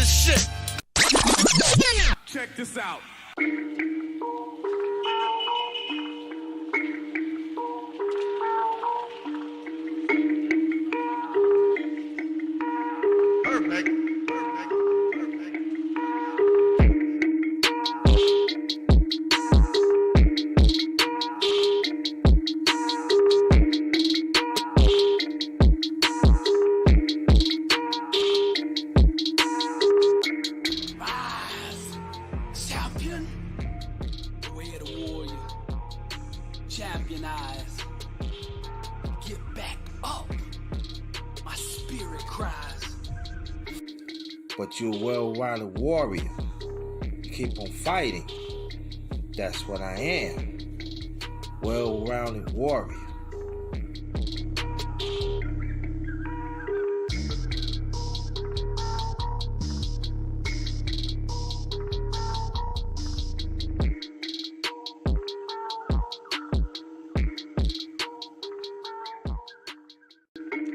this shit. Check this out. Perfect. Champion, way of the warrior, champion eyes, get back up, my spirit cries. But you're a well-rounded warrior. You keep on fighting. That's what I am. Well-rounded warrior.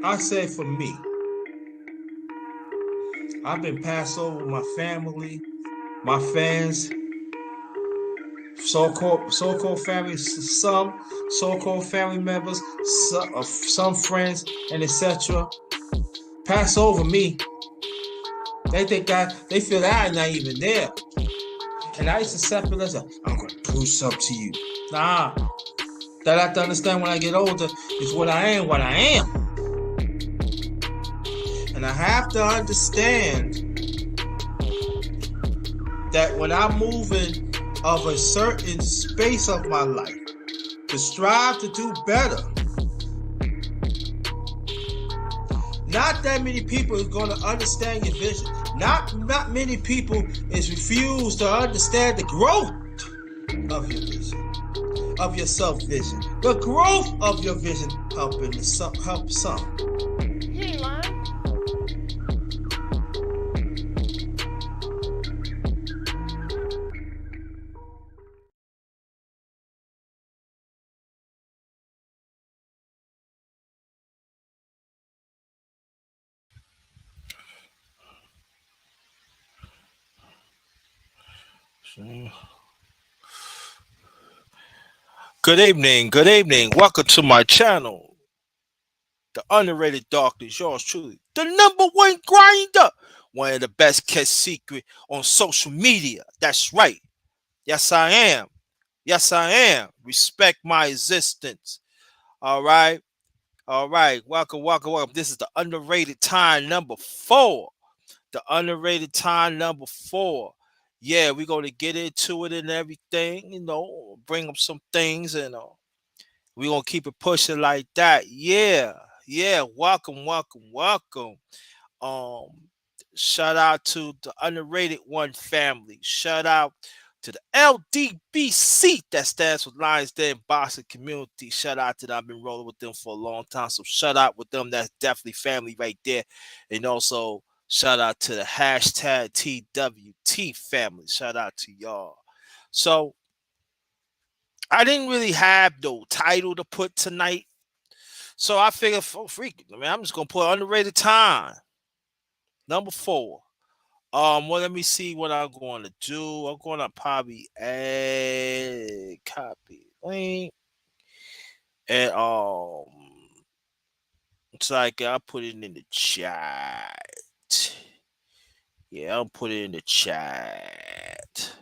I say for me, I've been passed over with my family, my fans, so-called family, some so-called family members, some friends, and etc. Pass over me. They feel that I'm not even there. And I used to accept it as I'm gonna prove something to you. Nah. That I have to understand when I get older is what I am. And I have to understand that when I'm moving of a certain space of my life to strive to do better, not that many people is going to understand your vision. Not many people is refused to understand the growth of your vision, of your self-vision. The growth of your vision help some. He ain't lying. Good evening. Welcome to my channel, the Underrated Darkness. Yours truly, the #1 grinder, one of the best kept secret on social media. That's right. Yes, I am. Respect my existence. All right. Welcome. This is the underrated time number 4. The underrated time number 4. Yeah, we're gonna get into it and everything. Bring up some things and we're gonna keep it pushing like that. Yeah. Welcome. Um, Shout out to the underrated one family. Shout out to the LDBC, that stands for Lions Den Boxing Community. Shout out to them. I've been rolling with them for a long time. So shout out with them. That's definitely family right there. And also shout out to the hashtag TWT family. Shout out to y'all. So I didn't really have no title to put tonight. So I figured, I'm just gonna put underrated time number 4. Well, let me see what I'm going to do. I'm going to probably add copy link, and it's like I'll put it in the chat. Yeah, I'll put it in the chat.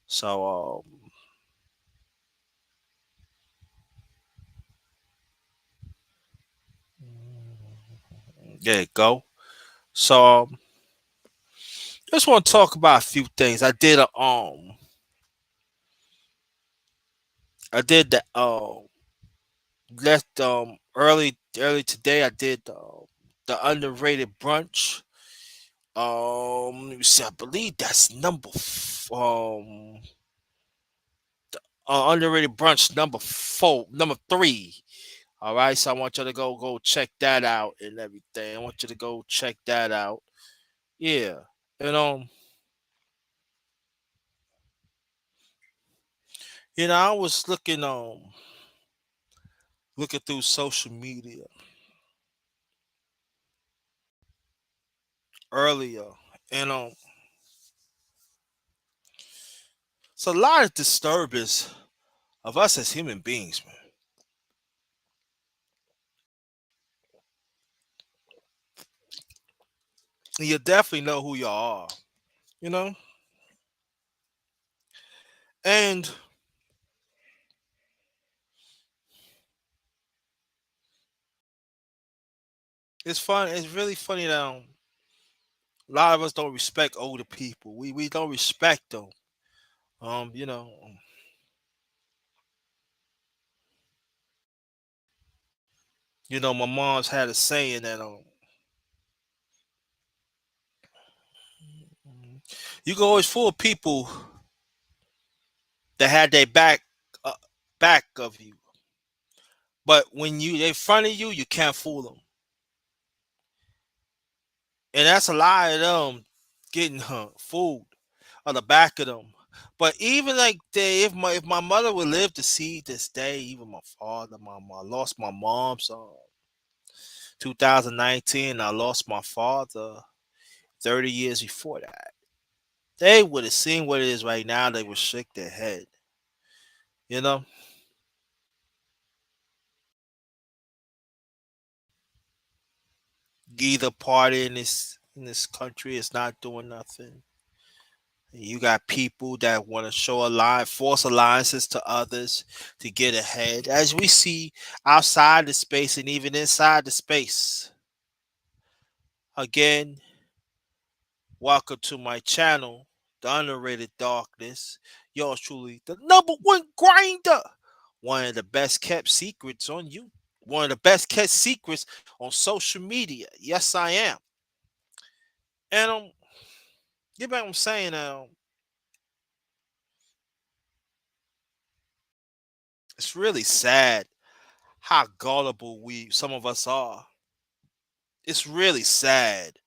So there you go. So just want to talk about a few things. I did the left early today. I did the underrated brunch. Let me see. I believe that's underrated brunch number 3. All right, so I want you to go check that out and everything. I want you to go check that out. Yeah, and I was looking through social media earlier, And it's a lot of disturbance of us as human beings, man. And you definitely know who you are, you know. And it's fun. It's really funny that a lot of us don't respect older people. We don't respect them. You know, my mom's had a saying that you can always fool people that had their uh, back of you, but when they in front of you, you can't fool them. And that's a lot of them getting fooled on the back of them. But even like if my mother would live to see this day, even my father, I lost my mom, so 2019, I lost my father 30 years before that. They would have seen what it is right now. They would shake their head. You know, either party in this country is not doing nothing. You got people that want to force alliances to others to get ahead, as we see outside the space and even inside the space. Again, welcome to my channel, The Underrated Darkness. Yours truly, the number one grinder. One of the best kept secrets on you. One of the best kept secrets on social media. Yes, I am. And get back what I'm saying. It's really sad how gullible some of us are. It's really sad.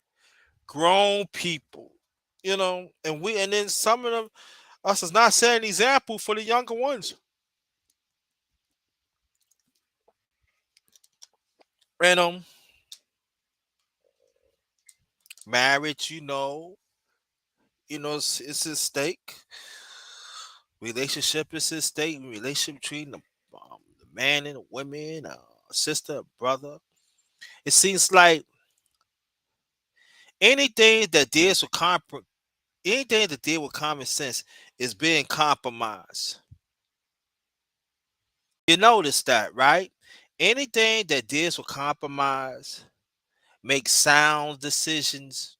Grown people, and then some of them us is not setting an example for the younger ones. And marriage, it's at stake. Relationship is at stake. Relationship between the man and the woman, a sister, a brother. It seems like anything that deals with anything that deal with common sense is being compromised. You notice that, right? Anything that deals with compromise, makes sound decisions,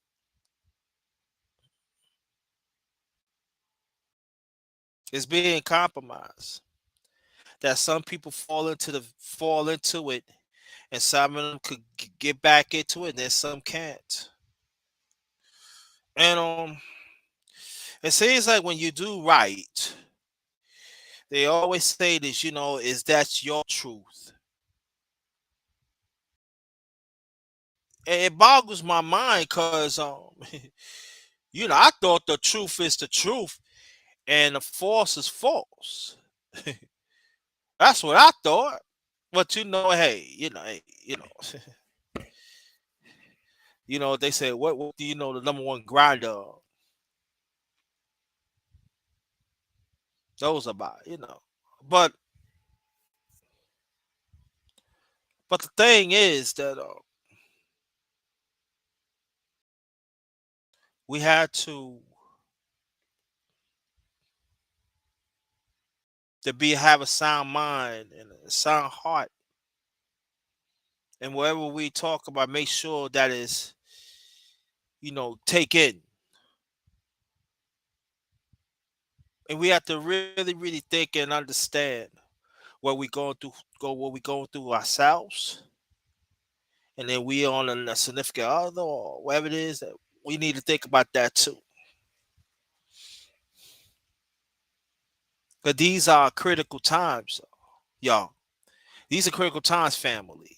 is being compromised. That some people fall into it, and some of them could get back into it, and then some can't. And it seems like when you do right, they always say this, is that your truth? And it boggles my mind because I thought the truth is the truth and the false is false. That's what I thought. But hey, they say what do you know the number one grinder knows about, But the thing is that we had to be have a sound mind and a sound heart, and wherever we talk about, make sure that is take in, and we have to really really think and understand what we going through, what we going through ourselves, and then we on a significant other or whatever it is that we need to think about that too. But these are critical times, y'all. These are critical times, family.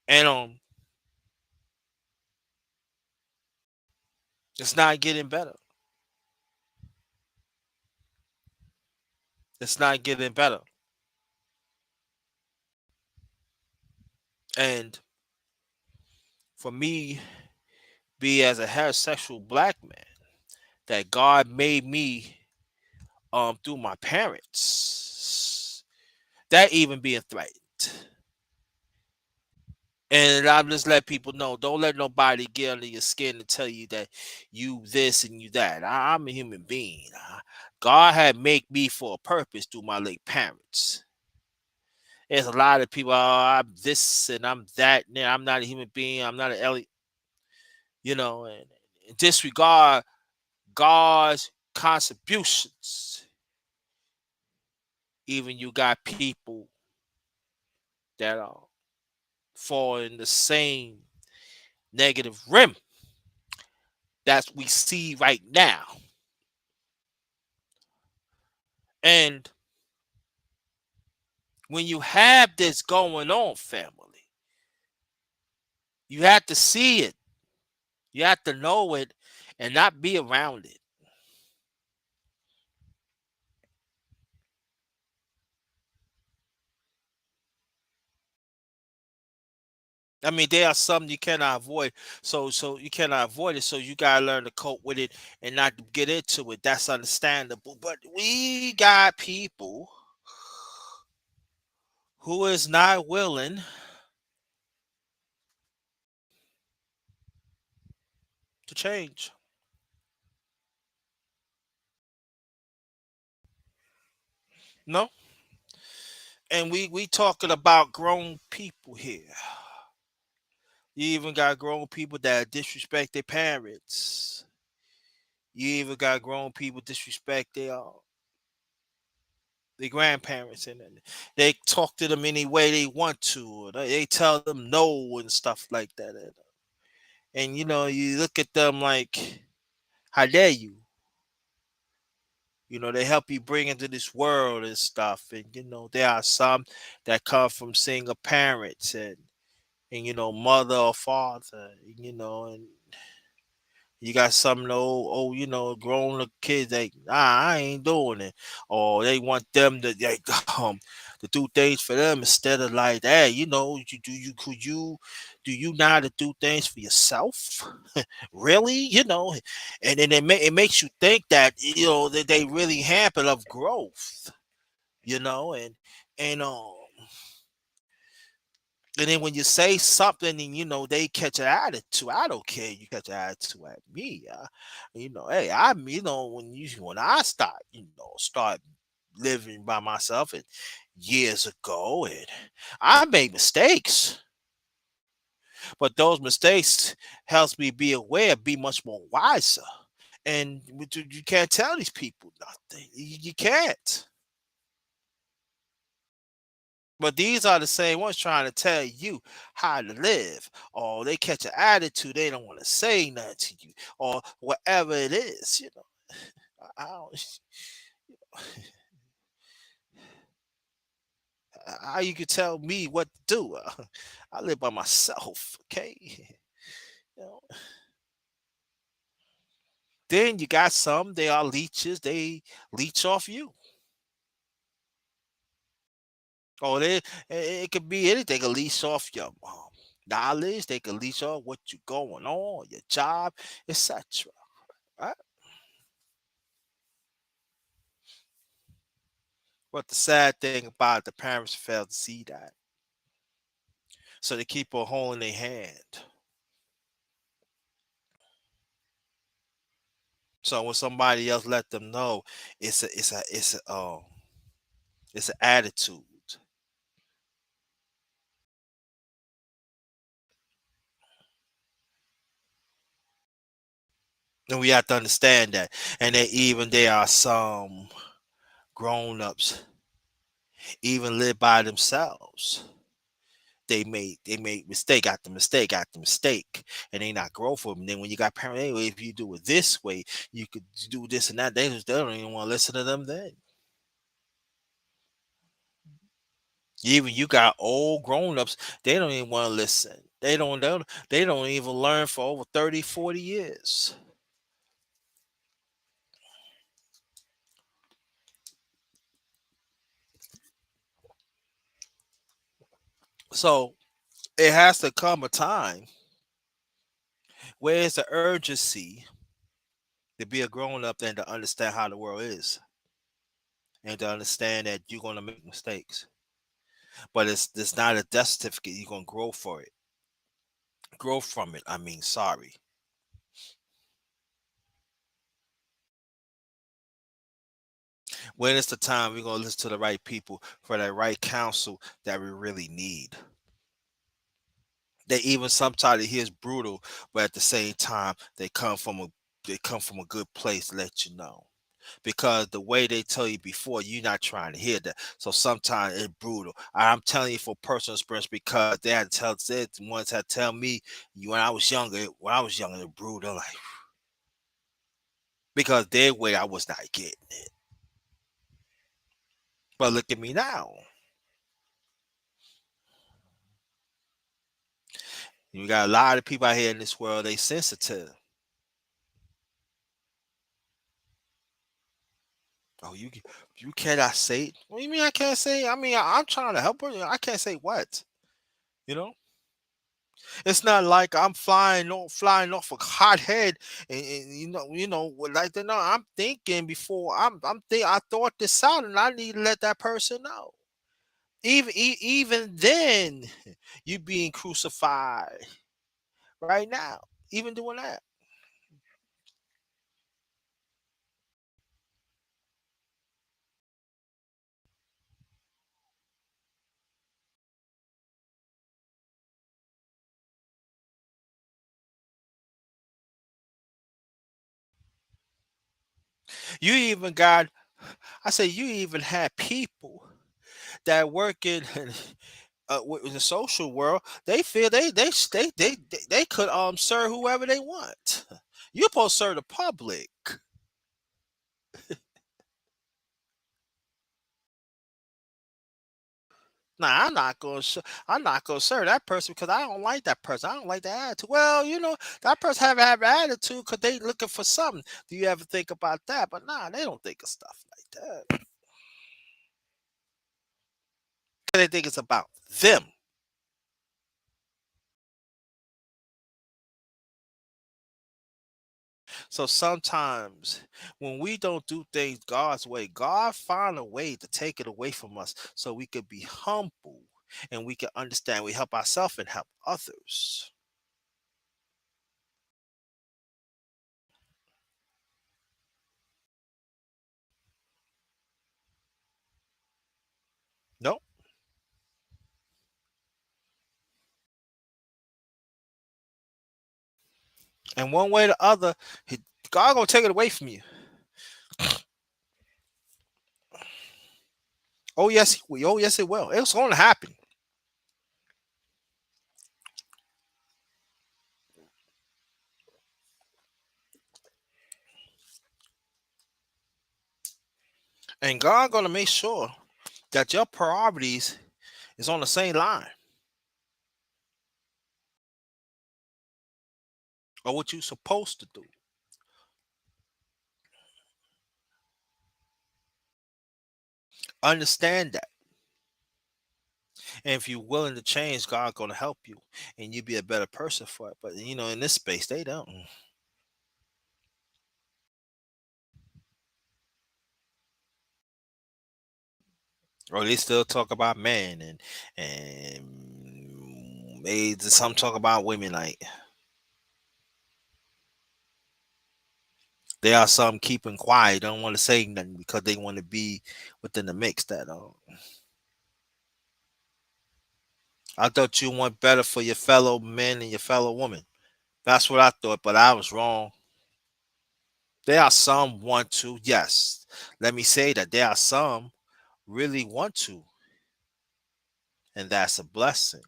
And it's not getting better. It's not getting better. And for me, be as a heterosexual black man that God made me through my parents. That even being threatened. And I'm just let people know, don't let nobody get under your skin and tell you that you this and you that. I'm a human being. God had made me for a purpose through my late parents. There's a lot of people, oh, I'm this and I'm that. Now I'm not a human being. I'm not an alien, and disregard God's contributions. Even you got people that are fall in the same negative rim that we see right now. And when you have this going on, family, you have to see it. You have to know it and not be around it. I mean, there are some you cannot avoid. So you cannot avoid it. So you gotta learn to cope with it and not to get into it. That's understandable. But we got people who is not willing to change. No, and we talking about grown people here. You even got grown people that disrespect their parents. You even got grown people disrespect their grandparents, and they talk to them any way they want to. Or they tell them no and stuff like that. And you look at them like, how dare you? They help you bring into this world and stuff. And there are some that come from single parents and mother or father, and you got some old, grown up kids that I ain't doing it, or they want them to to do things for them instead of like, hey, do you know how to do things for yourself? Really, and then it makes you think that that they really hampered of growth, and and then when you say something and they catch an attitude, I don't care. You catch an attitude at me. Hey, when I start living by myself and years ago, and I made mistakes, but those mistakes helps me be aware, be much more wiser. And you can't tell these people nothing. You can't. But these are the same ones trying to tell you how to live. Or they catch an attitude, they don't want to say nothing to you. Or whatever it is. I don't, how you could tell me what to do? I live by myself, okay? You know? Then you got some, they are leeches, they leech off you. Or it could be anything. They can leech off your knowledge, they can leech off what you going on, your job, etc. Right? But the sad thing about the parents fail to see that. So they keep on holding their hand. So when somebody else let them know it's an attitude. And we have to understand that. And then even there are some grown ups even live by themselves. They made mistake after mistake after mistake, and they not grow from. And then when you got parents, anyway, if you do it this way, you could do this and that. They don't even want to listen to them then. Even you got old grown ups, they don't even want to listen. They don't even learn for over 30, 40 years. So it has to come a time Where's the urgency to be a grown up and to understand how the world is and to understand that you're gonna make mistakes, but it's not a death certificate. You're gonna grow for it, grow from it. I mean, sorry. When is the time we're gonna listen to the right people for that right counsel that we really need? They even sometimes it hears brutal, but at the same time they come from a good place to let you know. Because the way they tell you before, you're not trying to hear that. So sometimes it's brutal. I'm telling you for personal experience because they had to tell it once had to tell me when I was younger, it brutal like because their way I was not getting it. But look at me now. You got a lot of people out here in this world, they sensitive. Oh, you cannot say it. What do you mean I can't say it? I mean I'm trying to help her. I can't say what. You know? It's not like I'm flying off a hot head, and like no. I'm thinking before I thought this out, and I need to let that person know. Even then, you being crucified right now. Even doing that, you even got. I say you even had people that work in in the social world. They feel they could serve whoever they want. You're supposed to serve the public. Nah, I'm not gonna serve that person because I don't like that person. I don't like that attitude. Well, that person have an attitude because they looking for something. Do you ever think about that? But nah, they don't think of stuff like that. 'Cause they think it's about them. So sometimes when we don't do things God's way, God find a way to take it away from us so we could be humble and we can understand. We help ourselves and help others. No, and one way or the other, God gonna take it away from you. Oh yes, he will. Oh yes, it will. It's going to happen. And God gonna make sure that your priorities is on the same line or what you're supposed to do. Understand that. And if you're willing to change, God gonna help you and you be a better person for it. But in this space, they don't. Or they still talk about men and maids. Some talk about women like there are some keeping quiet, don't want to say nothing because they want to be within the mix. I thought you want better for your fellow men and your fellow women. That's what I thought, but I was wrong. There are some want to, yes. Let me say that there are some really want to, and that's a blessing.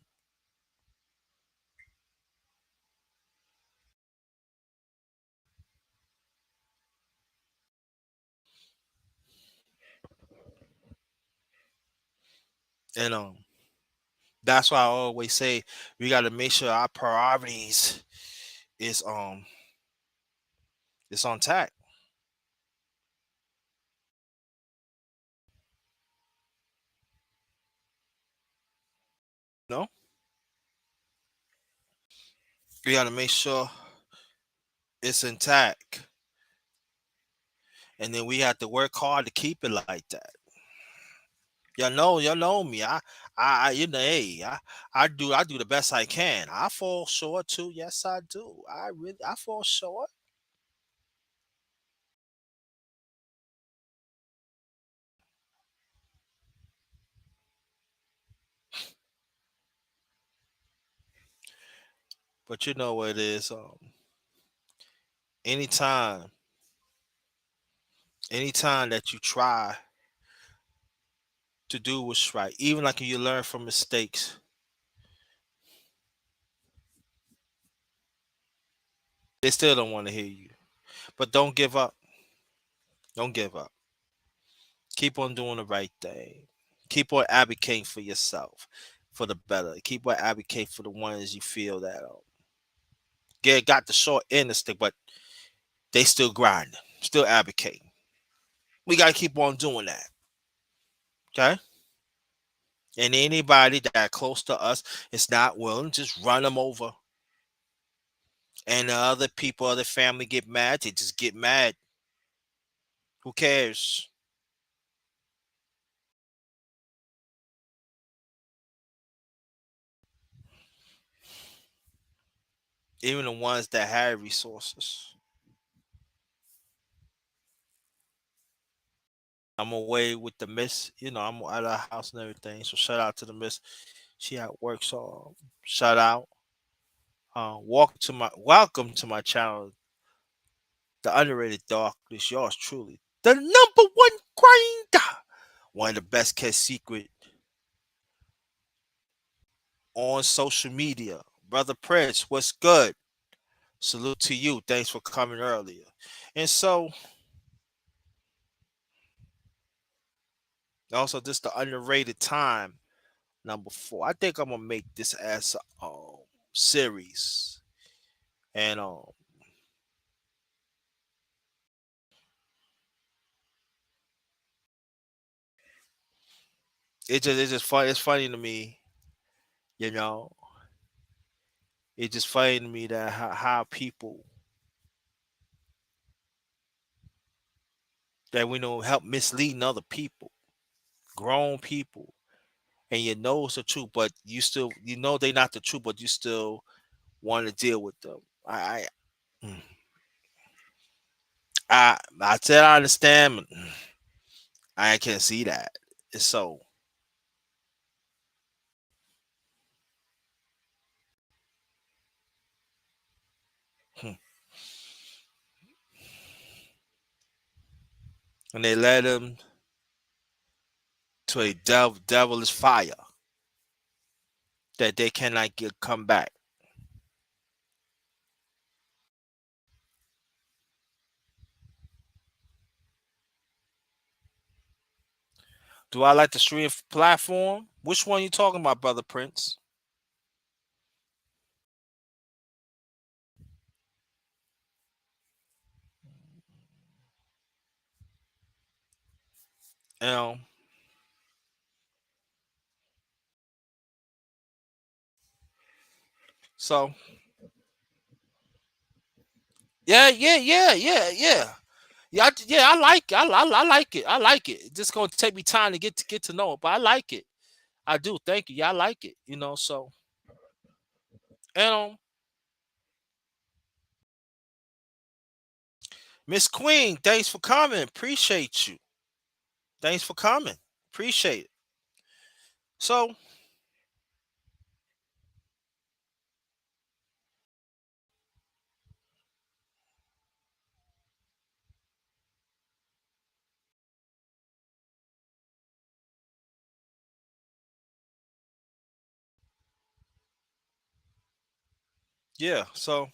And that's why I always say we got to make sure our priorities is it's on tack. No, we got to make sure. It's intact, and then we have to work hard to keep it like that. Y'all know me. You know, hey, I do the best I can. I fall short too. Yes, I do. I fall short. But you know what it is. Anytime, anytime that you try to do what's right, even like you learn from mistakes, they still don't want to hear you. But don't give up. Don't give up. Keep on doing the right thing. Keep on advocating for yourself, for the better. Keep on advocating for the ones you feel that got the short end of the stick, but they still grinding, still advocating. We gotta keep on doing that. Okay? And anybody that close to us is not willing, just run them over. And the other people, other family get mad. They just get mad. Who cares? Even the ones that have resources. I'm away with the miss. You know, I'm at our house and everything. So shout out to the miss. She at work. So shout out. Welcome to my channel, the underrated darkness. Yours truly, the number one grinder. One of the best kept secret on social media. Brother Prince, what's good? Salute to you. Thanks for coming earlier. And so, also, this the underrated time number 4. I think I'm gonna make this as a series, and it's just fun. It's funny to me, you know. It's just funny to me that how people that we know help misleading other people, grown people, and you know it's the truth, but you know they're not the truth, but you still want to deal with them. Mm, I said I understand. But I can't see that. It's so. Hmm. And they led them to a devilish fire that they cannot get come back. Do I like the stream platform? Which one you talking about, brother Prince? You know. So yeah. Yeah, I like it. I like it. I like it. It's just gonna take me time to get to know it, but I like it. I do. Thank you. Yeah, I like it. You know. So and Miss Queen, thanks for coming. Appreciate you. Thanks for coming. Appreciate it. So yeah. So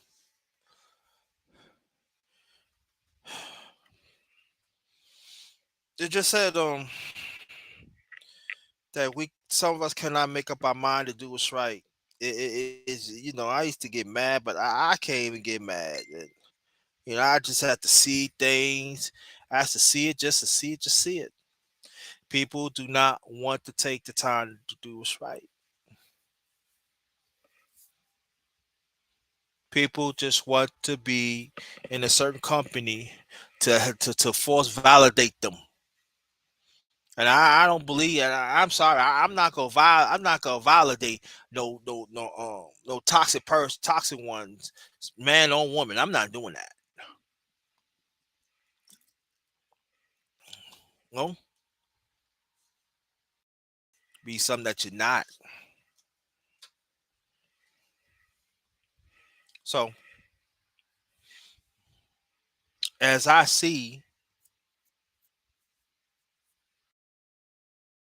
it just said that we some of us cannot make up our mind to do what's right. It's I used to get mad, but I can't even get mad. I just have to see things. I have to see it just to see it, just see it. People do not want to take the time to do what's right. People just want to be in a certain company to force validate them. And I don't believe. And I'm sorry. I'm not gonna I'm not gonna validate no toxic person, toxic ones, man or woman. I'm not doing that. No, be something that you're not. So as I see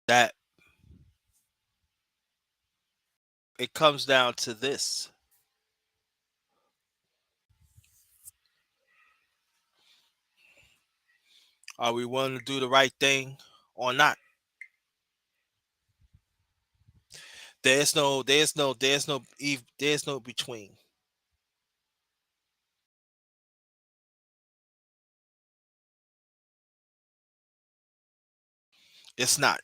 that, it comes down to this: are we willing to do the right thing or not? There's no between. It's not.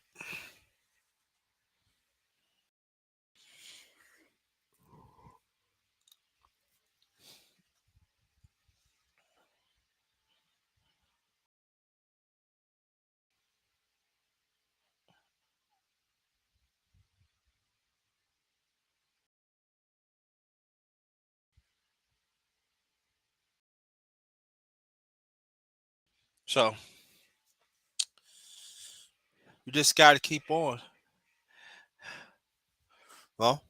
So we just got to keep on. Well,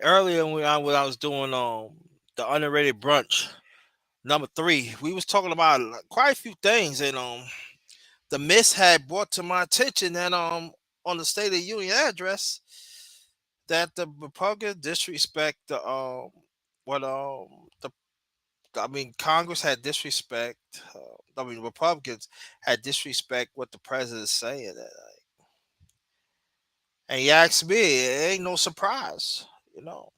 earlier when I was doing the underrated brunch number three, we was talking about quite a few things, and the miss had brought to my attention that on the State of the Union address that the Republicans disrespect the what the I mean Congress had disrespect. I mean Republicans had disrespect what the president's saying, and you ask me, it ain't no surprise, you know.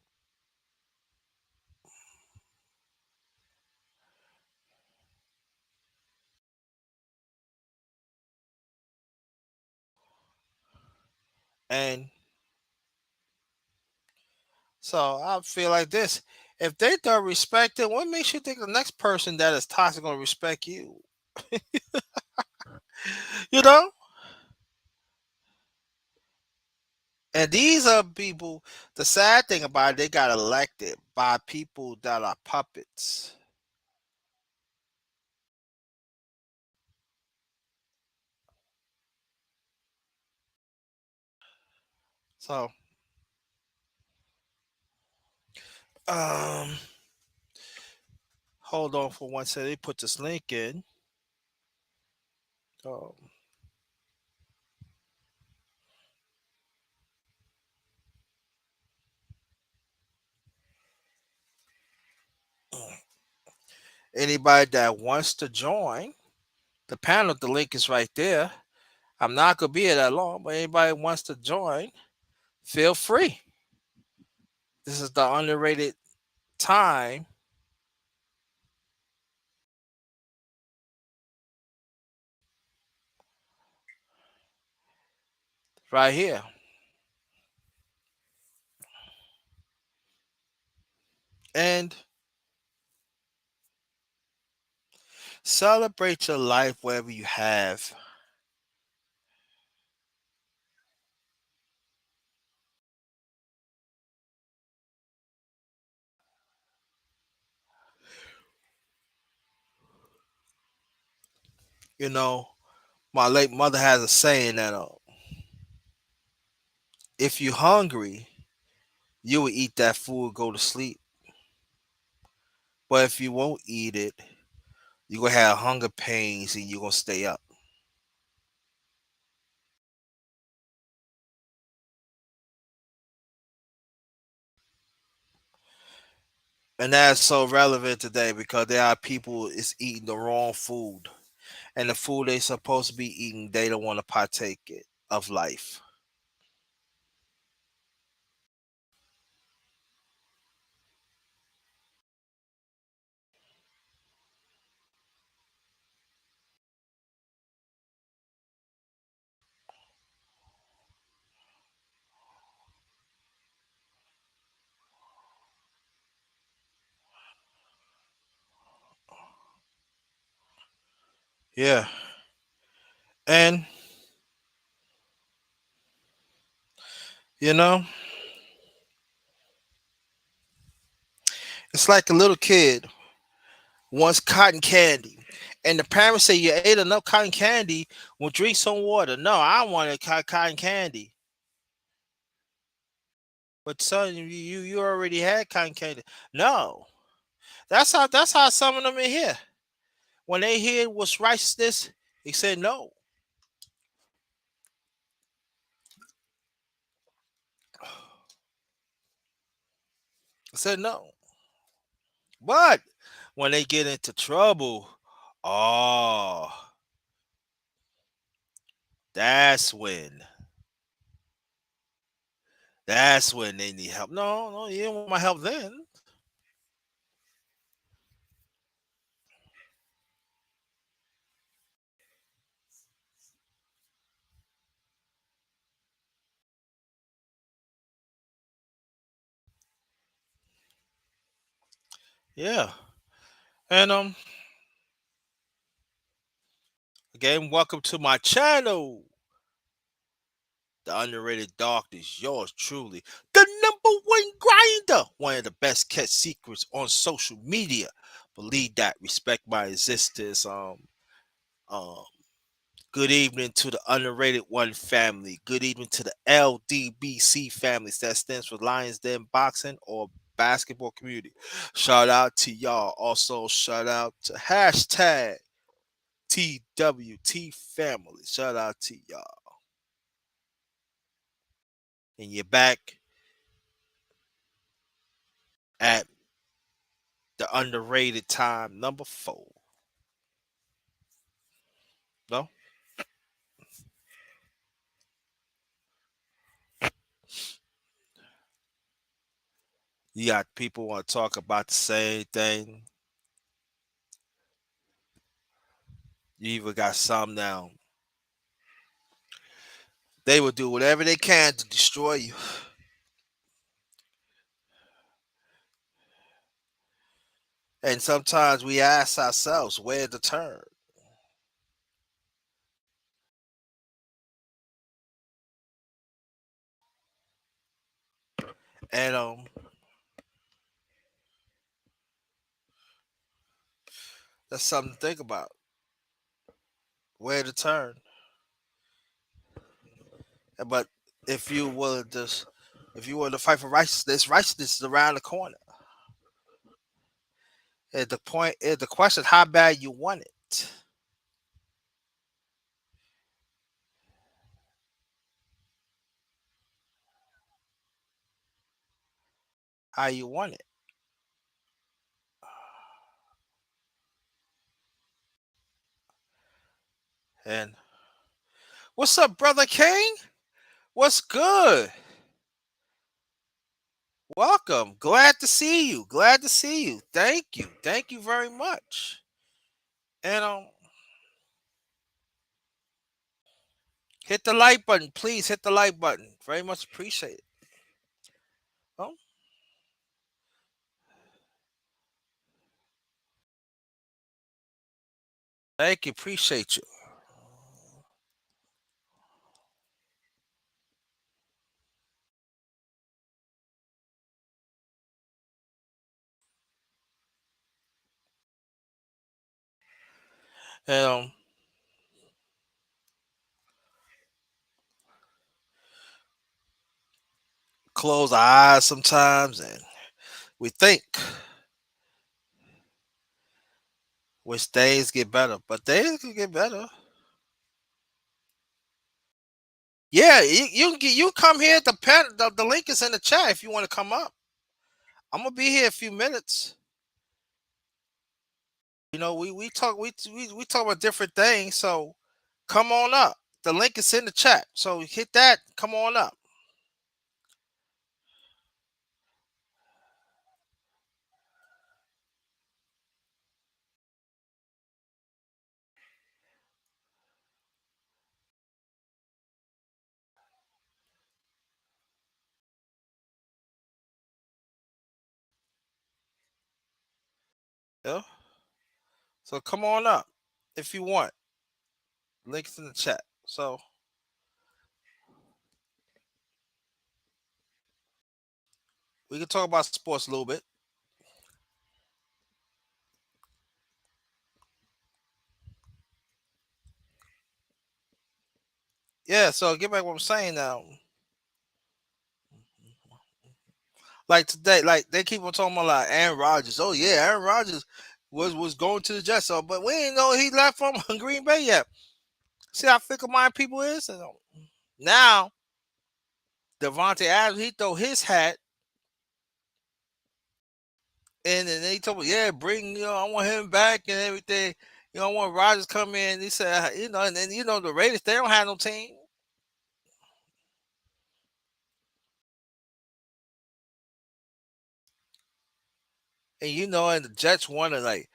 And so I feel like this: if they don't respect it, what makes you think the next person that is toxic gonna respect you? You know. And these are people. The sad thing about it, they got elected by people that are puppets. So, um, hold on for one second. They put this link in. Um, anybody that wants to join the panel, the link is right there. I'm not gonna be here that long, but anybody wants to join, feel free. This is the underrated time right here. And celebrate your life wherever you have. You know, my late mother has a saying that if you're hungry, you will eat that food, go to sleep. But if you won't eat it, you're gonna have hunger pains and you're gonna stay up. And that's so relevant today because there are people is eating the wrong food. And the food they supposed to be eating, they don't want to partake it of life. Yeah. And you know, it's like a little kid wants cotton candy. And the parents say you ate enough cotton candy, well drink some water. No, I wanted cotton candy. But son, you already had cotton candy. No. That's how some of them in here. When they hear what's righteousness, they say no. I said no. But when they get into trouble, oh, that's when that's when they need help. No, no, you didn't want my help then. Yeah. And again, welcome to my channel. The underrated darkness, yours truly. The number one grinder. One of the best kept secrets on social media. Believe that. Respect my existence. Um Good evening to the underrated one family. Good evening to the LDBC families. That stands for Lions Den Boxing or Basketball Community. Shout out to y'all. Also, shout out to hashtag TWT family. Shout out to y'all. And you're back at the underrated time number 4. No? You got people want to talk about the same thing. You even got some now. They will do whatever they can to destroy you. And sometimes we ask ourselves, where the turn? And that's something to think about. Where to turn. But if you were to if you were to fight for righteousness, righteousness is around the corner. And the point is the question how bad you want it. How you want it. And what's up, brother King? What's good? Welcome. Glad to see you. Glad to see you. Thank you. Thank you very much. And hit the like button, please. Hit the like button. Very much appreciate it. Oh, thank you. Appreciate you. And close our eyes sometimes and we think which days get better, but days can get better. Yeah, you come here. The link is in the chat if you want to come up. I'm gonna be here a few minutes. You know, we talk about different things, so come on up. The link is in the chat, so hit that. Come on up. Yeah. So come on up if you want. Links in the chat. So we can talk about sports a little bit. Yeah. So get back what I'm saying now. Like today, like they keep on talking about like Aaron Rodgers. Oh yeah, Aaron Rodgers was going to the Jets. So, but we ain't know he left from Green Bay yet. See how fickle mind people is. And, now Devontae Adams, he throw his hat and then they told me, yeah, bring I want him back and everything. I want Rodgers come in. He said, and then the Raiders, they don't have no team. And and the Jets want to like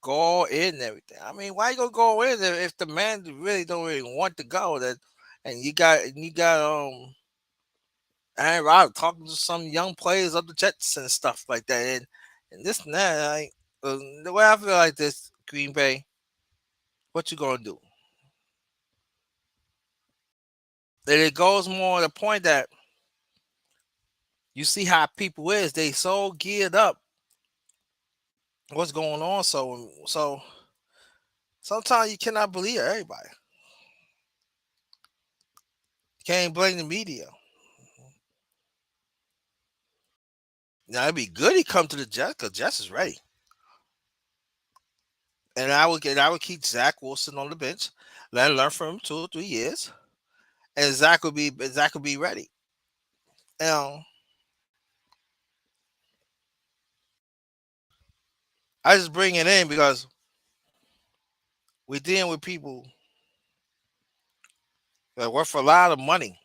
go all in and everything. I mean, why you gonna go in if the man really don't really want to go? That and you got Aaron Rodgers talking to some young players of the Jets and stuff like that, and this and that. Like the way I feel like this, Green Bay, what you gonna do? And it goes more to the point that you see how people is. They so geared up. What's going on? So sometimes you cannot believe everybody. You can't blame the media. Now it'd be good he come to the Jets because Jets is ready. And I would keep Zach Wilson on the bench, let him learn from him 2 or 3 years, and Zach would be ready. Um, I just bring it in because we're dealing with people that work for a lot of money.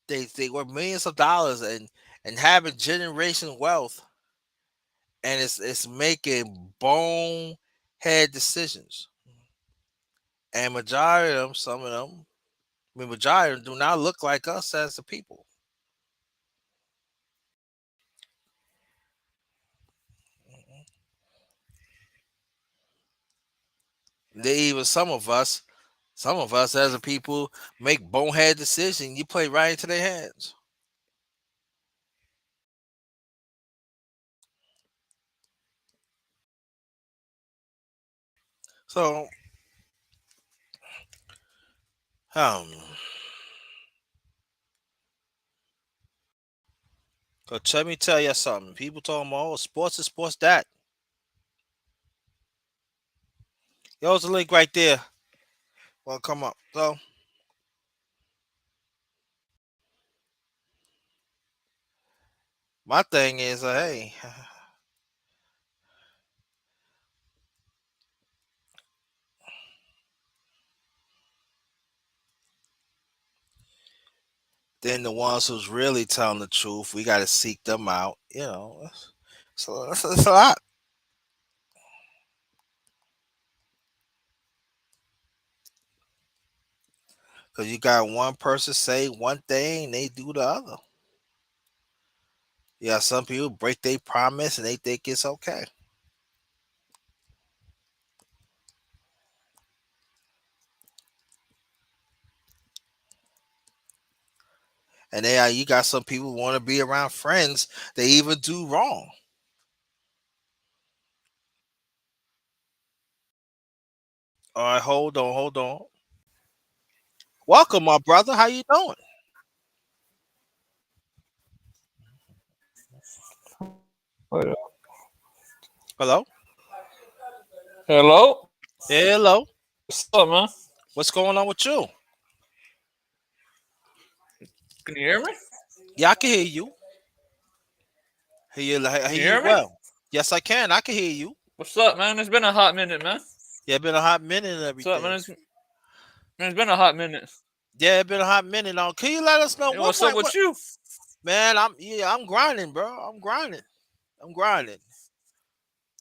They worth millions of dollars and having generation wealth, and it's making bonehead decisions. And majority of them, some of them, I mean, majority of them do not look like us as the people. They even some of us as a people make bonehead decisions. You play right into their hands. So, um, but let me tell you something. People talking about, oh, sports is sports that. There's a link right there. Well, come up. So my thing is, hey, then the ones who's really telling the truth, we got to seek them out. So it's a lot. Because you got one person say one thing, they do the other. Yeah, some people break their promise and they think it's okay. And you got some people want to be around friends. They even do wrong. All right, hold on, hold on. Welcome, my brother. How you doing? Hello. Hello? Yeah, hello. What's up, man? What's going on with you? Can you hear me? Yeah, I can hear you. I Can you hear you hear me? well. Yes, I can. I can hear you. What's up, man? It's been a hot minute, man. Yeah, it's been a hot minute and What's up, man? everything. It's been a hot minute. Yeah, it's been a hot minute now. Can you let us know Hey, what's up what with you? man? I'm grinding, bro. I'm grinding. I'm grinding.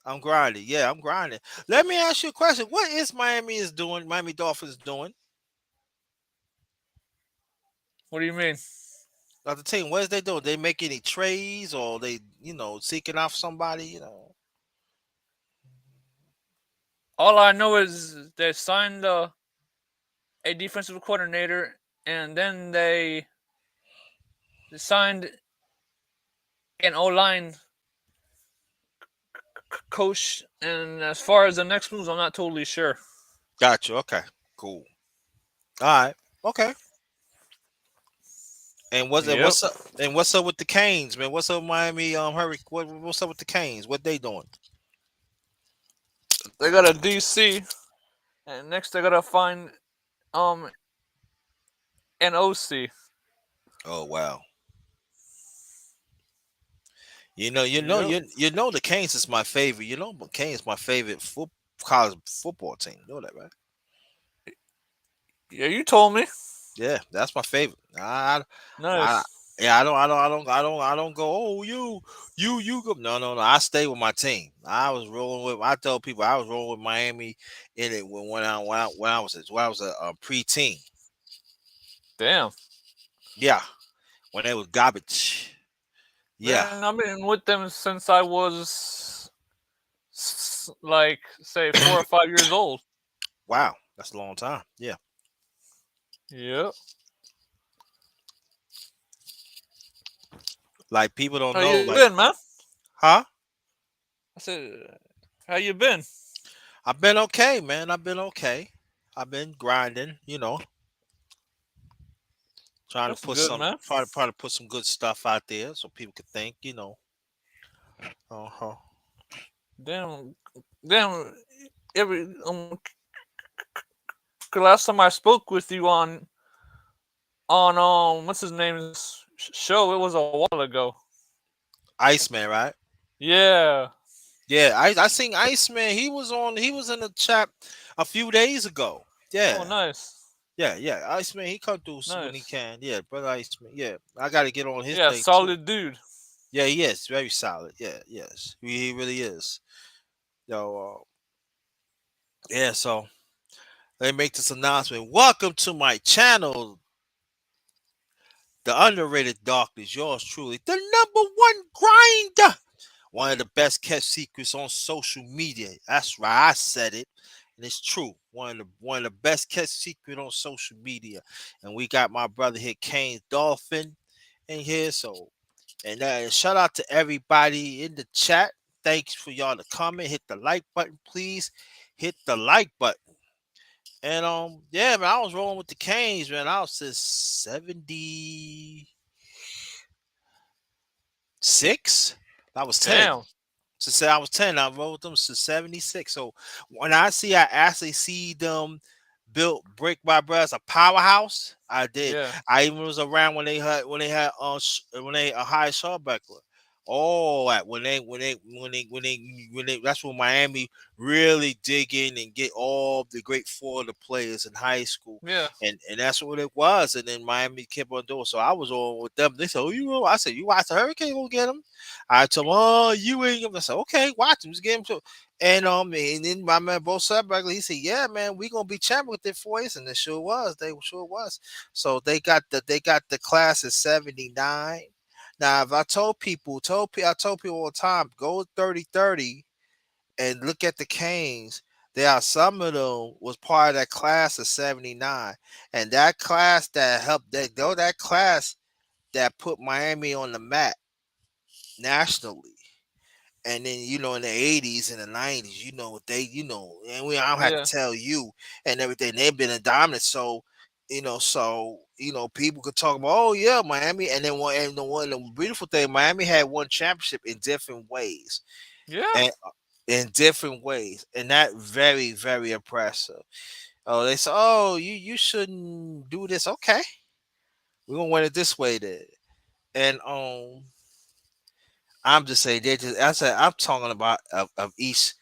I'm grinding. Yeah, I'm grinding. Let me ask you a question. What is Miami Dolphins doing? What do you mean? Like the team, what is they doing? They make any trades or they, seeking off somebody, All I know is they signed a defensive coordinator, and then they signed an O line coach. And as far as the next moves, I'm not totally sure. Got you. Okay. Cool. All right. Okay. And Yep. what's up with the Canes, man? What's up, Miami? Hurry. What's up with the Canes? What they doing? They got a DC, and next they gotta find um an OC. Oh wow. Yep. You know the Canes is my favorite. You know, but Canes my favorite college football team. You know that, right? Yeah, you told me. Yeah, that's my favorite. I Nice. yeah, I don't go. Oh, you go. No, no, no. I stay with my team. I was rolling with. I tell people I was rolling with Miami in it when I was a preteen. Damn. Yeah, when they was garbage. Yeah. Man, I've been with them since I was like say 4 or 5 years old. Wow, that's a long time. Yeah, Yep. like people don't How know. you Like, been, man? huh? I said, how you been? I've been okay, man. I've been okay. I've been grinding. Trying to That's good, man. try to put some good stuff out there so people could think. Uh huh. Damn, damn. Every 'cause last time I spoke with you on what's his name's show, it was a while ago. Iceman, right? Yeah. Yeah, I seen Iceman. He was in the chat a few days ago. Oh, Yeah, nice, yeah. Iceman, he come through when he nice. can. Yeah, brother Iceman. Yeah, I got to get on his Yeah, thing too. solid dude. Yeah, he is very solid. Yeah, yes, he really is. Yo, yeah. So let me make this announcement. Welcome to my channel, the underrated darkness. Yours truly, the number one grinder. One of the best kept secrets on social media. That's right, I said it, and it's true. One of the best kept secret on social media. And we got my brother here, Kane Dolphin, in here. So, and shout out to everybody in the chat. Thanks for y'all to comment. Hit the like button, please. Hit the like button. And yeah, man, I was rolling with the Canes, man. I was since 76. I was 10. Damn. To say I was 10, I wrote them to 76. So when I actually see them built brick by brick as a powerhouse, I did. Yeah. I even was around when they had when they a high Beckler. Oh, when they that's when Miami really dig in and get all the great Florida players in high school, Yeah. and that's what it was. And then Miami kept on doing. So I was on with them. They said, "Oh, you?" I said, "You watch the Hurricane? Go get them." I told him, "Oh, you ain't." I said, "Okay, watch him. Just get him to." And then my man Bo Sudberger, he said, "Yeah, man, we gonna be champion with their 4 years," and it sure was. They sure was. So they got the class of '79. Now, if I I told people all the time, go 30-30 and look at the Canes. There are some of them was part of that class of '79, and that class that helped that class that put Miami on the map nationally. And then in the '80s and the '90s, what they and I don't have to Yeah. tell you and everything. They've been a dominant, so people could talk about, oh yeah, Miami, and then the beautiful thing, Miami had one championship in different ways, Yeah. and and that very very impressive. Oh, they said, oh, you shouldn't do this. Okay, we're gonna win it this way then, and I'm just saying they just. I said I'm talking about of each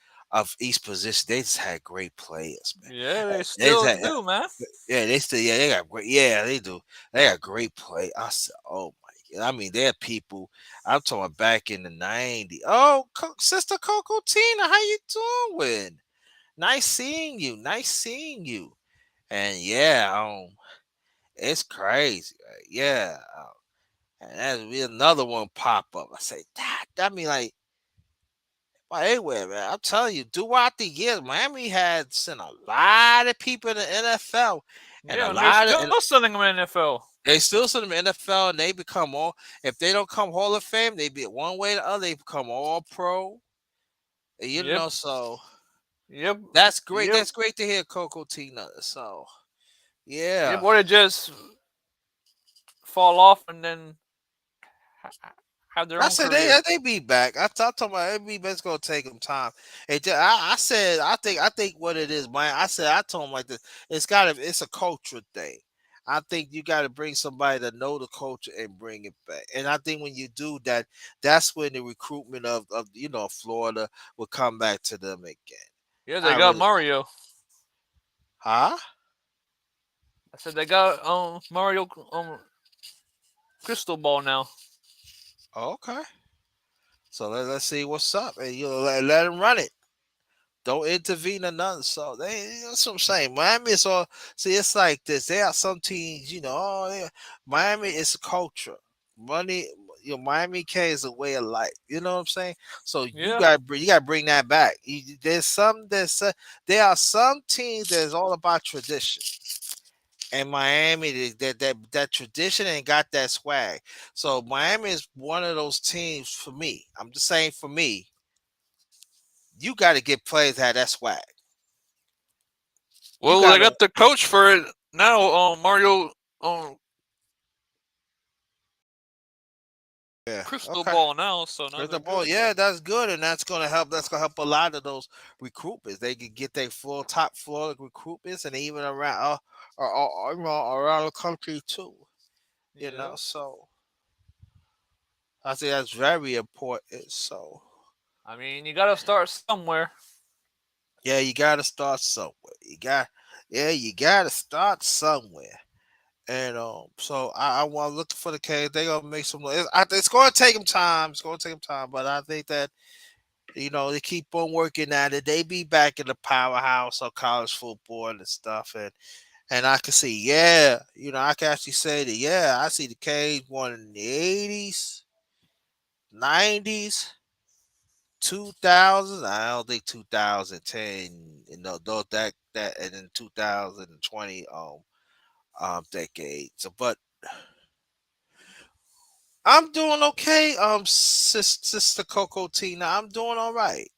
position. They just had great players, man. Yeah. They They just still had, do, man. yeah, they still, yeah, they got great. Yeah, they do. They got great play. I said, oh my god. I mean, they're people. I'm talking back in the '90s. Oh, Sister Coco Tina, how you doing? Nice seeing you. Nice seeing you. And yeah, it's crazy. Yeah. And that's be another one pop up. I say that. I mean, like But anyway, man, I'm telling you, throughout the years, Miami had sent a lot of people in the NFL, and a Yeah, and they're lot of still and sending them in NFL. they still send them in the NFL, and they become all. If they don't come Hall of Fame, they be one way or the other. They become all pro. Yep, So yep, that's great. yep, That's great to hear, Coco Tina. So yep. yeah, Or they just fall off and then have their I own said career. they be back. I told my they be back. It's gonna take them time. I said I think what it is, man. I told him like this. It's a culture thing. I think you got to bring somebody that know the culture and bring it back. And I think when you do that, that's when the recruitment of Florida will come back to them again. Yeah, they I got really, Mario. huh? I said they got Mario Crystal Ball now. Okay. So let's see what's up, and let them run it. Don't intervene or nothing. So that's what I'm saying. Miami is all see. It's like this. There are some teams, Miami is a culture. Money, Miami K is a way of life. You know what I'm saying? So Yeah, you got to bring that back. There are some teams that's all about tradition. And Miami, that tradition and got that swag. So Miami is one of those teams for me. I'm just saying for me, you got to get players that have that swag. You well, they gotta got the coach for it now. Mario um Yeah. Crystal Okay. Ball now, so now With they're the ball, good. yeah, that's good, and that's gonna help. That's gonna help a lot of those recruitments. They can get their full top floor recruitments, and even around, around the country too. Yep. So I think that's very important. So I mean, you gotta start somewhere. yeah, you gotta start somewhere. You gotta start somewhere. And so I want looking for the case. They gonna make some. It's gonna take them time. It's gonna take them time, but I think that they keep on working at it. They be back in the powerhouse of college football and stuff, and I can see, yeah, I can actually say that, yeah, I see the Canes won in the 80s, 90s, 2000s. I don't think 2010, that and then 2020 decade. So, but I'm doing okay, sister Coco Tina. I'm doing all right.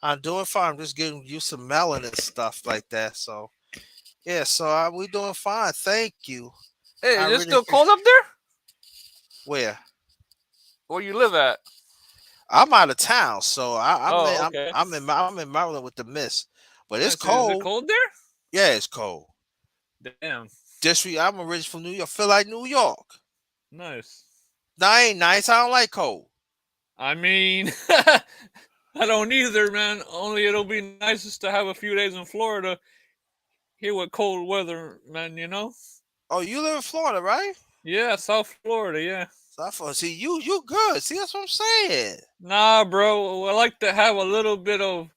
I'm doing fine. I'm just getting used to melon and stuff like that. So yeah, so we doing fine. Thank you. Hey, I is it really still cold up there? where Where you live at? I'm out of town, so Oh, okay. I'm in Maryland with the mist, but it's Nice. Is it cold. cold there? Yeah, it's cold. Damn. I'm originally from New York. Feel like New York. Nice. That ain't nice. I don't like cold. I mean, I don't either, man. Only it'll be nicest to have a few days in Florida here with cold weather, man. You know? Oh, you live in Florida, right? Yeah, South Florida. Yeah. So see you good. See, that's what I'm saying. Nah, bro. I like to have a little bit of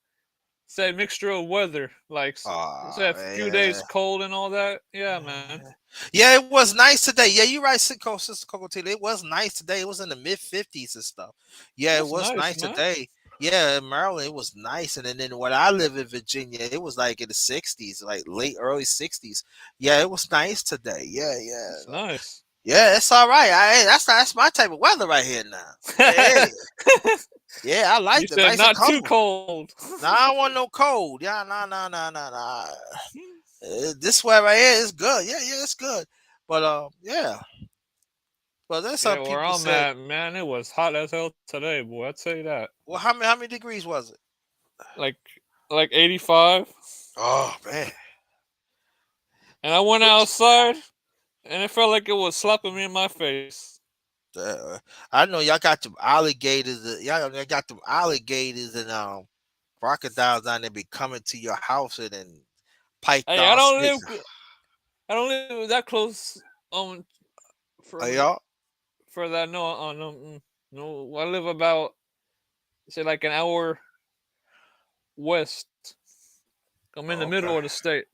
say mixture of weather, like say Oh a few days man. cold and all that. Yeah, man. Yeah, it was nice today. Yeah, you're right, Sister Coco Tina. It was nice today. It was in the mid 50s and stuff. Yeah, it That's was nice, nice man. today. Yeah, in Maryland, it was nice. And then when I live in Virginia, it was like in the 60s, like late, early 60s. Yeah, it was nice today. Yeah, yeah. That's nice. Yeah, it's all right. That's my type of weather right here now. Yeah, yeah, I You like it. said Nice and not too comfortable. cold. Nah, I don't want no cold. Yeah, nah. This weather right here is good. Yeah, yeah, it's good. But yeah. Well, there's some Yeah, where people I'm said, at, man, it was hot as hell today, boy. I'd say that. well, how many degrees was it? Like like 85. Oh man, And I went Which- outside and it felt like it was slapping me in my face. uh, I know y'all got them alligators. Y'all got them alligators and crocodiles down there be coming to your house and then Hey, python snakes. I don't live that close Are from y'all? for that no no no I live about say like an hour west. I'm in the Okay. middle of the state.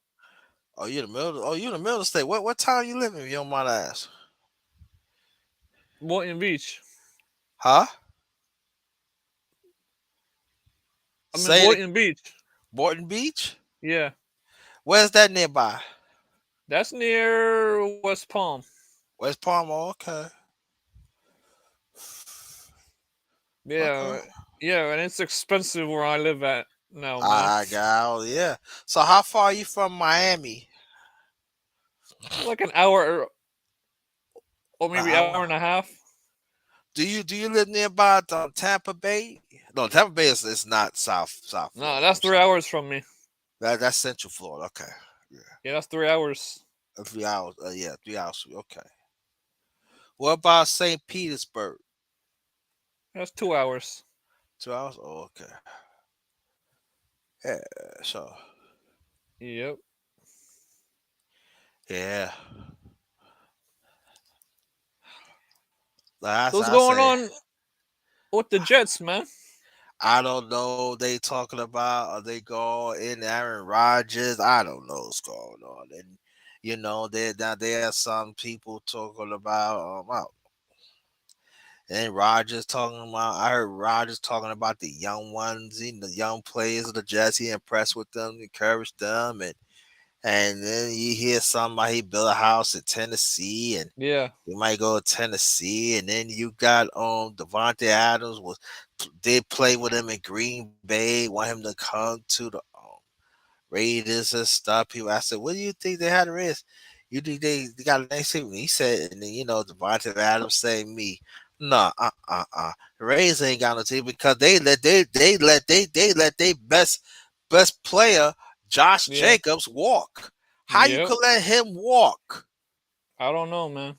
Oh, you in the middle. Oh, you in the middle of the state. What town you live in? If you don't mind I ask. Boynton Beach. Huh? I'm in Say it. Boynton Beach. Morton Beach. Yeah, Where's that nearby? that's near West Palm. West Palm. Oh, okay. Okay. Yeah, yeah, and it's expensive where I live at now, man. I got. Oh, yeah. So how far are you from Miami? Like an hour or An maybe hour hour. and a half. Do you live nearby Tampa Bay? No, Tampa Bay is not South No, Florida. that's I'm 3 hours from me. that's Central Florida. Okay. Yeah. Yeah, that's 3 hours. 3 hours. Yeah, 3 hours. Okay. What about St. Petersburg? That's 2 hours. 2 hours. Oh, okay. Yeah. So Yep. yeah. Like So what's I going say, on with the Jets, man? I don't know. They talking about are they going in Aaron Rodgers? I don't know what's going on. And there now there are some people talking about and Rogers talking about. I heard Rogers talking about the young ones, the young players of the Jets. He impressed with them, encouraged them, and then you hear somebody he built a house in Tennessee, and Yeah, he might go to Tennessee, and then you got Devontae Adams did play with him in Green Bay, want him to come to the Raiders and stuff. People, I said, what do you think they had a risk? You think they got a nice team? He said, and then Devontae Adams say me. No, The Raiders ain't got no team because they let they best player Josh yeah, Jacobs walk. How you yep. could let him walk? I don't know, man.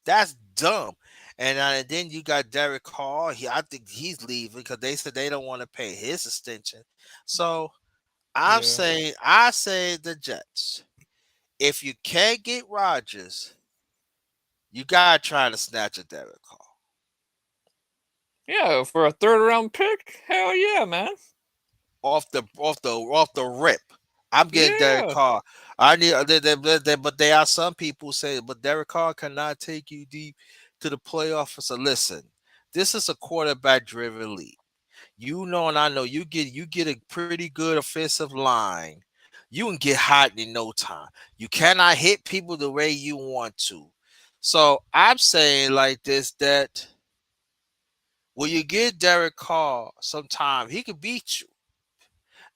That's dumb. And then you got Derek Carr. I think he's leaving because they said they don't want to pay his extension. So Yeah, I say the Jets. If you can't get Rodgers, you gotta try to snatch a Derek Carr yeah. For a third round pick, hell yeah, man. off the rip. I'm getting Derek Yeah, Carr. I need, but there are some people who say, but Derek Carr cannot take you deep to the playoffs. So listen, this is a quarterback driven league. You know, and I know you get a pretty good offensive line. You can get hot in no time. You cannot hit people the way you want to. So I'm saying like this that when you get Derek Carr, sometime he could beat you.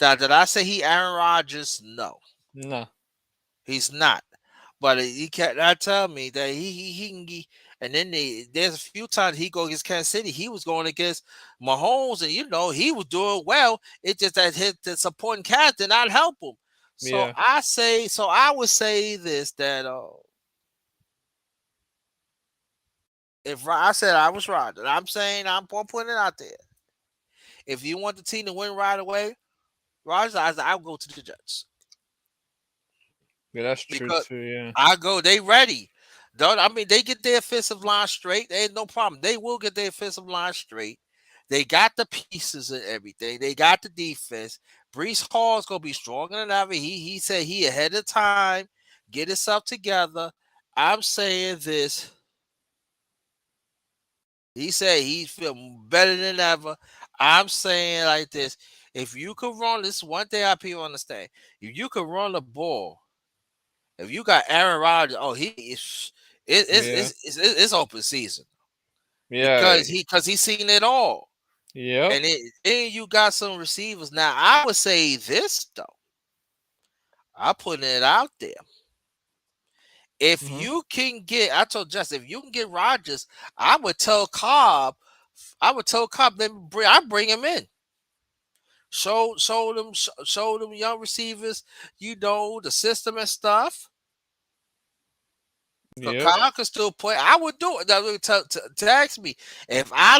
Now, did I say he Aaron Rodgers? No, nah, he's not. But he can't not tell me that he can get. And then there's a few times he go against Kansas City. He was going against Mahomes, and he was doing well. It's just that his the supporting cast did not help him. So yeah. I would say this that if I said I was right, and I'm saying I'm putting it out there. If you want the team to win right away, Rodgers, I'll go to the Jets Yeah, that's true because too. Yeah, I go. They ready. Don't I mean they get their offensive line straight? There ain't no problem. They will get their offensive line straight. They got the pieces and everything. They got the defense. Brees Hall's gonna be stronger than ever. He said he ahead of time. Get himself together. I'm saying this. He said he feel better than ever. I'm saying like this. If you could run, this is one thing I people understand. If you could run the ball, if you got Aaron Rodgers, oh, he is yeah, it's open season yeah, because he's seen it all. yep. Then you got some receivers. Now I would say this though. I'm putting it out there. If Hmm. you can get, I told Justin, if you can get Rodgers, I would tell Cobb. I would tell Cobb, I bring him in. Show them young receivers, the system and stuff. Cause Yep. Kyle can still play. I would do it. Now, text me if I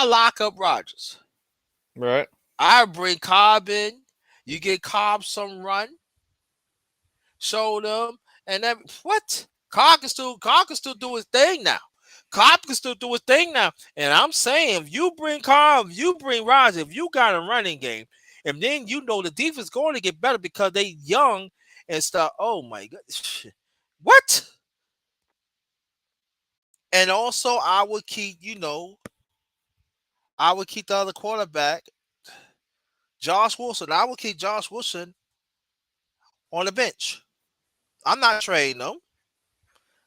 lock up Rogers. Right. I bring Cobb in. You get Cobb some run. Show them, and then what? Cobb can still do his thing now. Cobb can still do his thing now. And I'm saying, if you bring Cobb, if you bring Rogers, if you got a running game, and then the defense going to get better because they young and stuff. Oh my god, what? And also, I would keep the other quarterback Josh Wilson. I would keep Josh Wilson on the bench. I'm not trading him.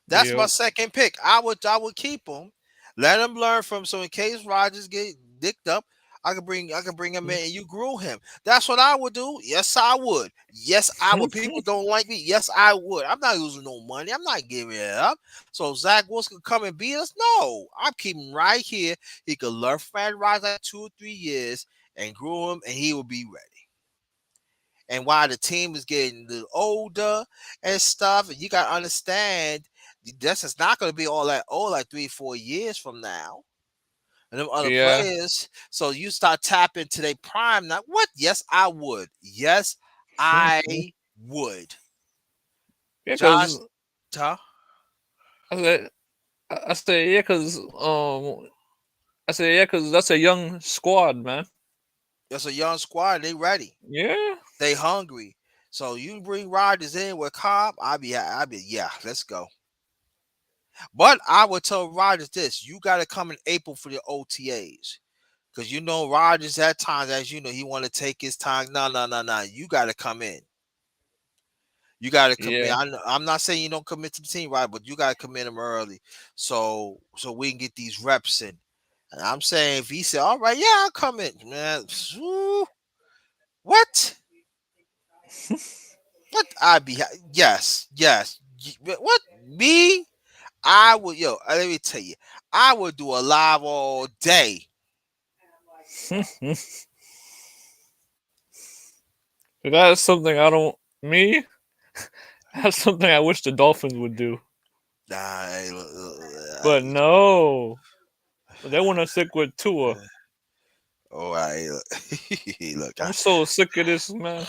That's my Yep. second pick. I would keep him. Let him learn from so in case Rodgers get dicked up, I can bring him in and you grew him. That's what I would do. Yes, I would. Yes, I would. People don't like me. Yes, I would. I'm not losing no money. I'm not giving it up. So Zach Wilson could come and beat us. No, I'm keeping him right here. He could learn from Aaron Rodgers like 2 or 3 years and grew him, and he will be ready. And while the team is getting a little older and stuff, and you gotta understand this is not gonna be all that old like 3 4 years from now. And them other Yeah. players, so you start tapping to their prime now. What? Yes, I would. Yes, I would. Yeah, Josh, cause huh? I said, I said, yeah, cause I said, yeah, cause that's a young squad, man. It's a young squad. They ready. Yeah. They hungry. So you bring Rodgers in with Cobb, I'd be yeah, let's go. But I would tell Rodgers this: you got to come in April for the OTAs. Because you know Rodgers at times, as you know, he want to take his time. No, no, no, no. You got to come in. You got to commit. Yeah. I'm not saying you don't commit to the team, right? But you got to commit him early, so we can get these reps in. And I'm saying if he said, "All right, yeah, I'll come in," man. What? What? I'd be yes, yes. What me? I would let me tell you, I would do a live all day. That's something I don't me. That's something I wish the Dolphins would do. Nah, hey, But no. They want to stick with Tua. oh, I look, look, I'm so sick of this, man.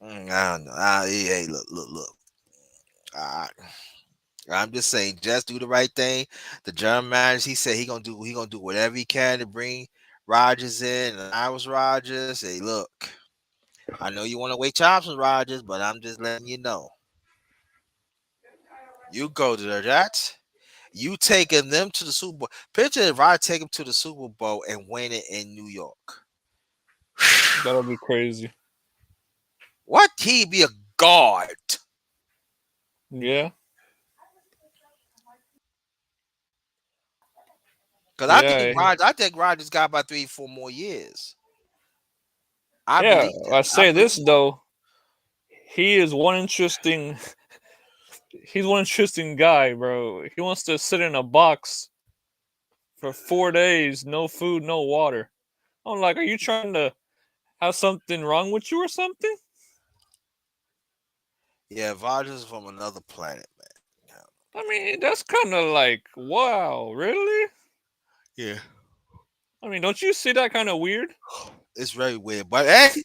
I don't know. Hey, look. I, I'm just saying, just do the right thing. The general manager, he said he gonna do whatever he can to bring Rogers in, and I was Rogers. Hey, look, I know you want to wait chops with Rogers, but I'm just letting you know. You go to the Jets. You taking them to the Super Bowl. Picture if I take them to the Super Bowl and win it in New York. That'll be crazy. What? He be a guard. Yeah. Because Yeah. I think Rogers got about 3 4 more years. I Yeah. believe that. I I say believe this though. He is one interesting. He's one interesting guy, bro. He wants to sit in a box for 4 days, no food, no water. I'm like, are you trying to have something wrong with you or something? yeah, Rogers is from another planet, man. I mean, that's kind of like, wow, really? Yeah. I mean, don't you see that kind of weird? It's very weird. But hey,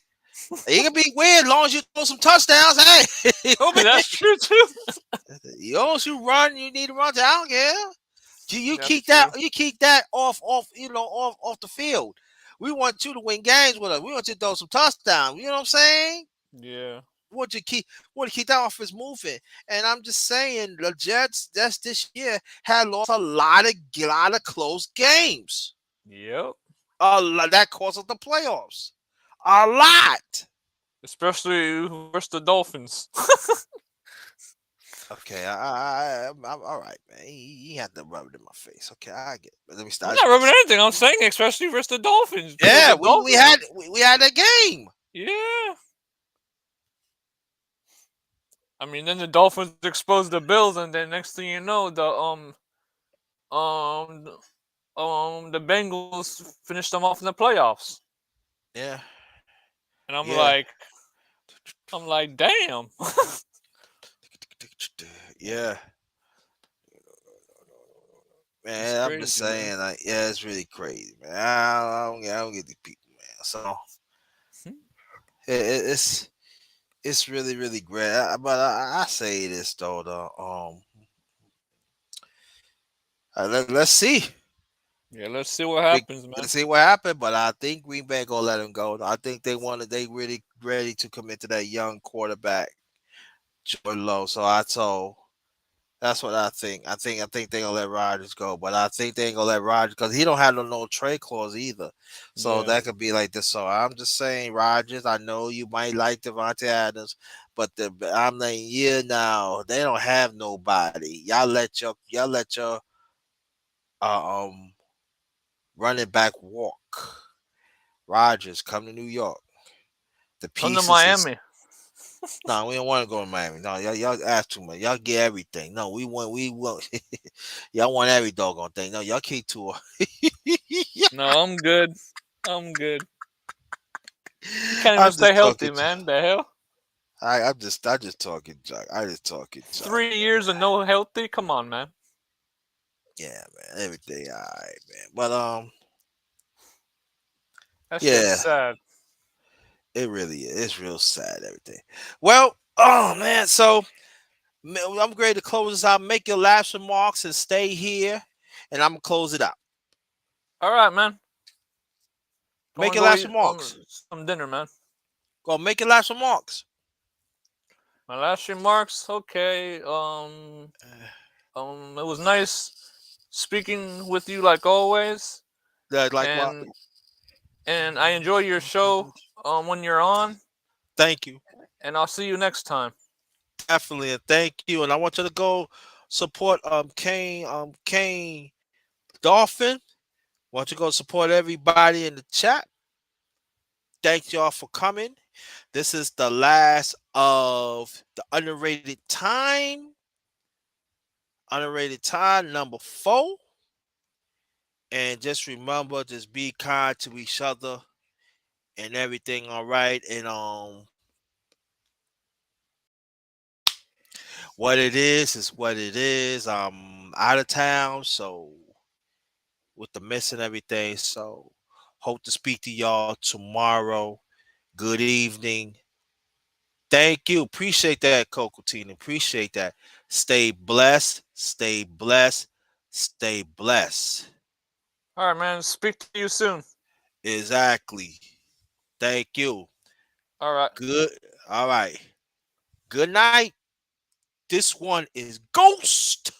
it can be weird as long as you throw some touchdowns. Hey, That's true too. you know, you run, you need to run. I don't care. You That's keep that true. you keep that off off the field. We want you to win games with us. We want you to throw some touchdowns. You know what I'm saying? Yeah. Want you keep want to keep that offense moving. And I'm just saying the Jets that's this year had lost a lot of close games. Yep. That caused us the playoffs. A lot. Especially versus the Dolphins. Okay, I'm all right, man. He had to rub it in my face. Okay, I get it. But let me I'm start. not rubbing anything. I'm saying especially versus the Dolphins because Yeah, the we Dolphins. had we had a game. Yeah. I mean, then the Dolphins exposed the Bills, and then next thing you know, um the Bengals finished them off in the playoffs, Yeah, and yeah, I'm like, damn. yeah. It's Man, I'm just crazy, man. saying, like, yeah, it's really crazy, man. I don't get these people, man. So it's really really great. But I say this though. Let's see. Yeah, let's see what happens, man. Let's see what happened. But I think Green Bay gonna let him go. I think they really ready to commit to that young quarterback, Jordan Lowe. So I told That's what I think. I think they gonna let Rodgers go, but I think they ain't gonna let Rodgers because he don't have no trade clause either. So Yeah. that could be like this. So I'm just saying, Rodgers. I know you might like Devontae Adams, I'm like, yeah, now they don't have nobody. Y'all let your um running back walk. Rodgers come to New York. The Come to pieces is Miami. no, we don't want to go to Miami. No, y'all ask too much. Y'all get everything. No, we want y'all want every doggone thing. No, y'all keep to No, I'm good. I'm good. You can't even I'm stay just talking. healthy, man. The hell? I just talking junk. I just talking junk. 3 years and no healthy? Come on, man. Yeah, man. Everything all right, man. But That shit's yeah, sad. it really is. It's real sad. Everything. Well, oh man. So I'm ready to close this out. Make your last remarks and stay here, and I'm gonna close it out. All right, man. Make Don't your go last eat remarks. some dinner, man. Go make your last remarks. My last remarks. Okay. It was nice speaking with you like always, Like what? and I enjoy your show when you're on, Thank you. and I'll see you next time. Definitely, and thank you. And I want you to go support Kane Dolphin. Want you to go support everybody in the chat. Thank y'all for coming. This is the last of the underrated time number 4. And just remember, just be kind to each other and everything. All right, and what it is what it is. I'm out of town, so with the mess and everything. So hope to speak to y'all tomorrow. Good evening. Thank you. Appreciate that, Coco Tina. Appreciate that. Stay blessed. Stay blessed. Stay blessed. All right, man. Speak to you soon. Exactly. Thank you. All right. Good. All right. Good night. This one is Ghost.